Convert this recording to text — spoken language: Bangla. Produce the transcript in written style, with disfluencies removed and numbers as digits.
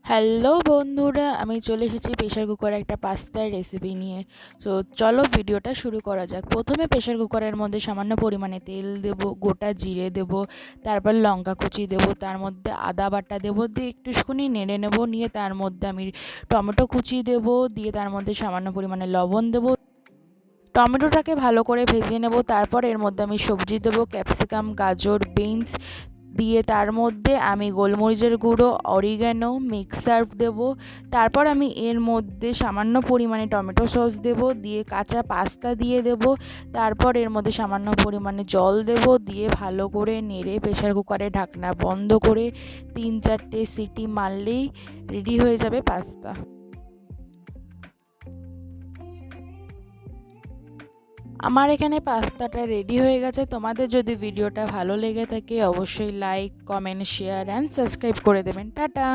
হ্যালো বন্ধুরা, আমি চলে এসেছি প্রেশার কুকারে একটা পাস্তার রেসিপি নিয়ে। তো চলো ভিডিওটা শুরু করা যাক। প্রথমে প্রেশার কুকারের মধ্যে সামান্য পরিমাণে তেল দেব, গোটা জিরে দেব, তারপর লঙ্কা কুচি দেব, তার মধ্যে আদা বাটা দেব, দিয়ে একটুখানি নেড়ে নেব। নিয়ে তার মধ্যে আমি টমেটো কুচি দেব, দিয়ে তার মধ্যে সামান্য পরিমাণে লবণ দেব। টমেটোটাকে ভালো করে ভেজে নেব। তারপর এর মধ্যে আমি সবজি দেবো, ক্যাপসিকাম, গাজর, বিনস, দিয়ে তার মধ্যে আমি গোলমরিচের গুঁড়ো, অরিগ্যানো, মিক্সার দেব। তারপর আমি এর মধ্যে সামান্য পরিমাণে টমেটো সস দেব, দিয়ে কাঁচা পাস্তা দিয়ে দেব। তারপর এর মধ্যে সামান্য পরিমাণে জল দেব, দিয়ে ভালো করে নেড়ে প্রেশার কুকারে ঢাকনা বন্ধ করে 3-4টে সিটি মারলেই রেডি হয়ে যাবে পাস্তা। আমার এখানে পাস্তাটা রেডি হয়ে গেছে। তোমাদের যদি ভিডিওটা ভালো লেগে থাকে অবশ্যই like, comment, share and subscribe করে দেবেন। টাটা।